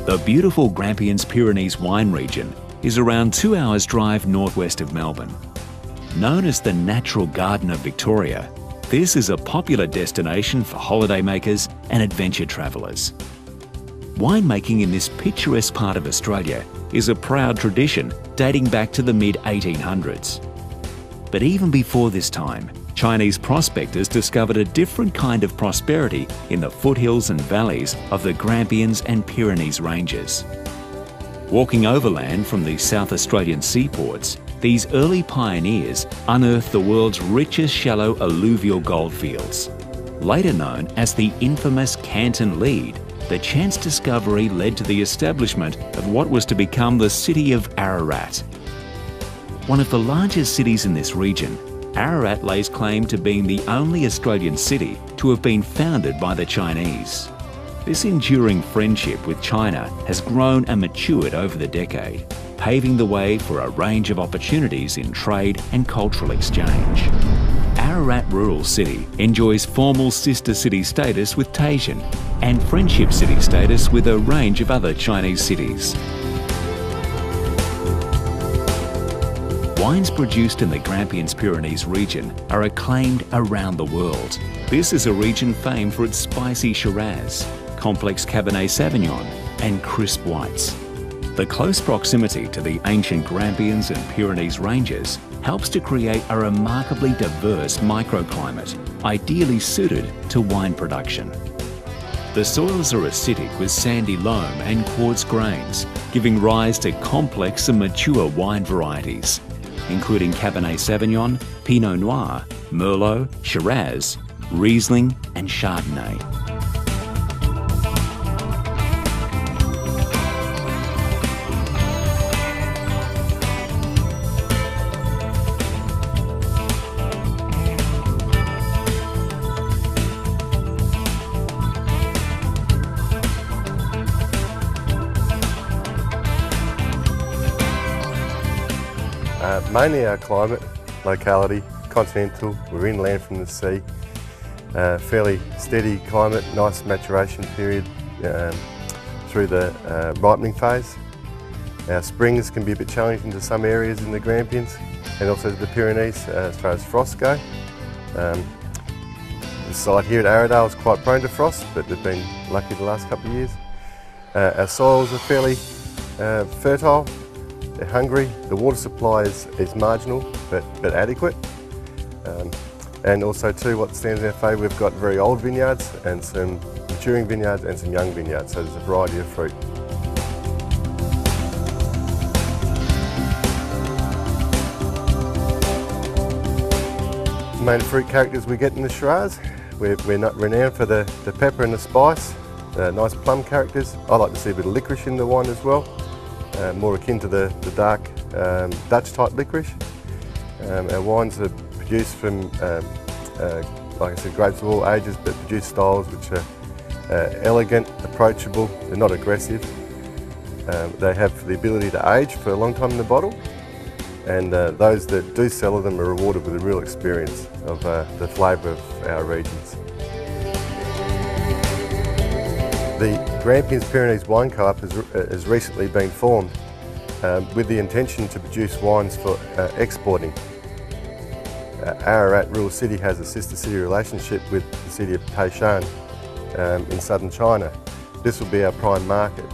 The beautiful Grampians-Pyrenees wine region is around 2 hours drive northwest of Melbourne. Known as the Natural Garden of Victoria, this is a popular destination for holidaymakers and adventure travellers. Winemaking in this picturesque part of Australia is a proud tradition dating back to the mid-1800s. But even before this time, Chinese prospectors discovered a different kind of prosperity in the foothills and valleys of the Grampians and Pyrenees ranges. Walking overland from the South Australian seaports, these early pioneers unearthed the world's richest shallow alluvial goldfields. Later known as the infamous Canton Lead, the chance discovery led to the establishment of what was to become the city of Ararat. One of the largest cities in this region, Ararat lays claim to being the only Australian city to have been founded by the Chinese. This enduring friendship with China has grown and matured over the decade, paving the way for a range of opportunities in trade and cultural exchange. Ararat Rural City enjoys formal sister city status with Taishan and friendship city status with a range of other Chinese cities. Wines produced in the Grampians-Pyrenees region are acclaimed around the world. This is a region famed for its spicy Shiraz, complex Cabernet Sauvignon and crisp whites. The close proximity to the ancient Grampians and Pyrenees ranges helps to create a remarkably diverse microclimate, ideally suited to wine production. The soils are acidic with sandy loam and quartz grains, giving rise to complex and mature wine varieties, including Cabernet Sauvignon, Pinot Noir, Merlot, Shiraz, Riesling and Chardonnay. Mainly our climate, locality, continental, we're inland from the sea, fairly steady climate, nice maturation period through the ripening phase. Our springs can be a bit challenging to some areas in the Grampians and also the Pyrenees as far as frosts go. The site here at Arradale is quite prone to frost, but they've been lucky the last couple of years. Our soils are fairly fertile. They're hungry. The water supply is marginal but adequate. And also too, what stands in our favour, we've got very old vineyards and some maturing vineyards and some young vineyards, so there's a variety of fruit. The main fruit characters we get in the Shiraz, we're not renowned for the pepper and the spice, nice plum characters. I like to see a bit of licorice in the wine as well. More akin to the dark Dutch type licorice. Our wines are produced from, like I said, grapes of all ages, but produce styles which are elegant, approachable, they're not aggressive. They have the ability to age for a long time in the bottle, and those that do sell them are rewarded with a real experience of the flavour of our regions. The Grampians-Pyrenees Wine Co-op has recently been formed with the intention to produce wines for exporting. Ararat Rural City has a sister city relationship with the city of Taishan in southern China. This will be our prime market.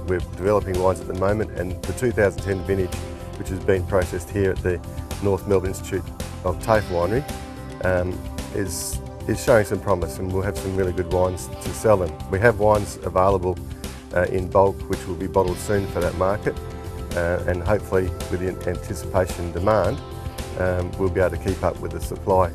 We're developing wines at the moment, and the 2010 vintage, which has been processed here at the North Melbourne Institute of TAFE Winery, is showing some promise, and we'll have some really good wines to sell them. We have wines available in bulk which will be bottled soon for that market, and hopefully with the anticipation and demand we'll be able to keep up with the supply.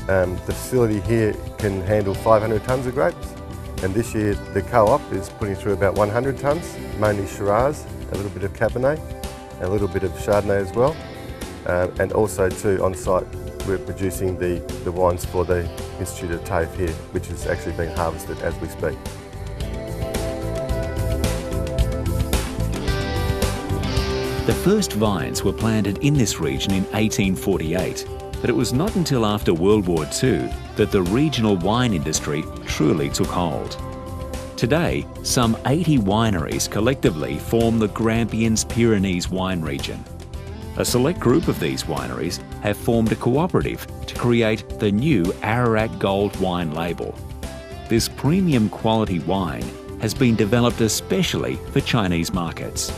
The facility here can handle 500 tonnes of grapes, and this year the co-op is putting through about 100 tonnes, mainly Shiraz, a little bit of Cabernet, a little bit of Chardonnay as well. And also too, on site, we're producing the wines for the Institute of TAFE here, which is actually being harvested as we speak. The first vines were planted in this region in 1848, but it was not until after World War II that the regional wine industry truly took hold. Today, some 80 wineries collectively form the Grampians Pyrenees wine region. A select group of these wineries have formed a cooperative to create the new Ararat Gold wine label. This premium quality wine has been developed especially for Chinese markets.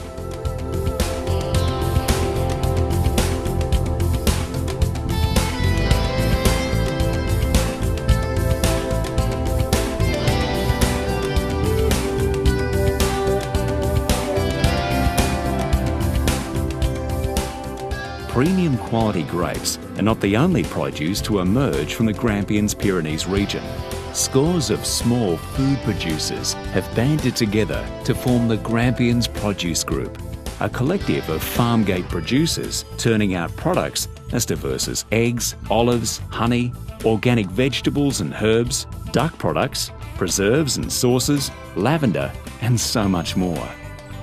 Premium quality grapes are not the only produce to emerge from the Grampians Pyrenees region. Scores of small food producers have banded together to form the Grampians Produce Group, a collective of farm gate producers turning out products as diverse as eggs, olives, honey, organic vegetables and herbs, duck products, preserves and sauces, lavender, and so much more.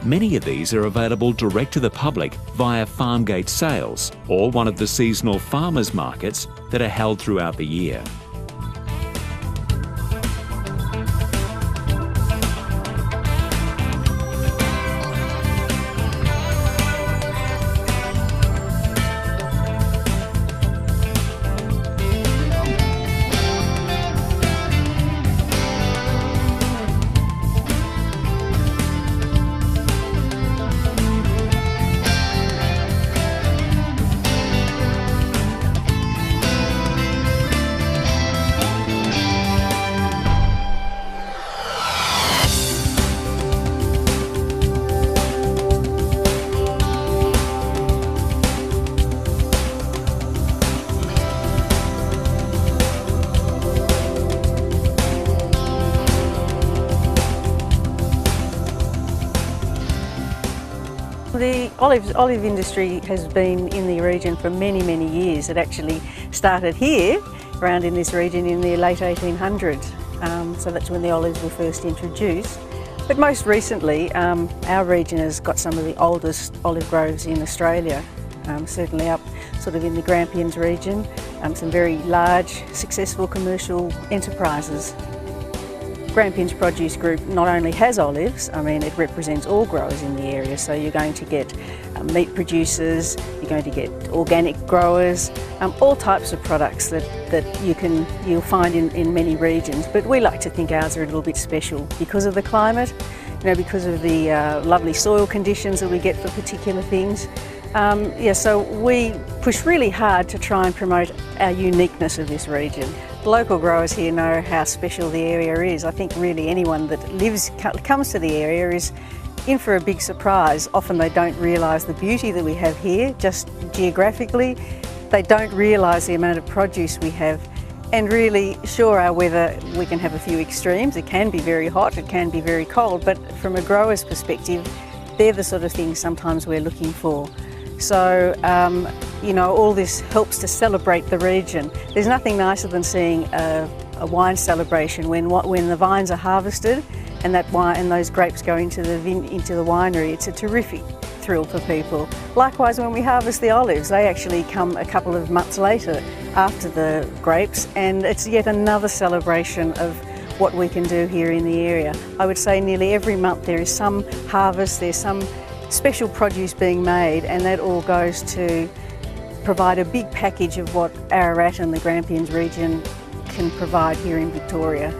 Many of these are available direct to the public via farm gate sales or one of the seasonal farmers markets that are held throughout the year. The olive industry has been in the region for many, many years. It actually started here, around in this region in the late 1800s. So that's when the olives were first introduced. But most recently, our region has got some of the oldest olive groves in Australia, certainly up sort of in the Grampians region, some very large, successful commercial enterprises. Grampians Produce Group not only has olives, I mean it represents all growers in the area, so you're going to get meat producers, you're going to get organic growers, all types of products that you'll find in many regions. But we like to think ours are a little bit special because of the climate, because of the lovely soil conditions that we get for particular things. So we push really hard to try and promote our uniqueness of this region. The local growers here know how special the area is. I think really anyone that comes to the area is in for a big surprise. Often they don't realise the beauty that we have here, just geographically. They don't realise the amount of produce we have. And really, sure, our weather, we can have a few extremes. It can be very hot, it can be very cold, but from a grower's perspective, they're the sort of things sometimes we're looking for. So, all this helps to celebrate the region. There's nothing nicer than seeing a wine celebration when the vines are harvested and that wine and those grapes go into the winery. It's a terrific thrill for people. Likewise, when we harvest the olives, they actually come a couple of months later after the grapes, and it's yet another celebration of what we can do here in the area. I would say nearly every month there is some harvest, there's some special produce being made, and that all goes to provide a big package of what Ararat and the Grampians region can provide here in Victoria.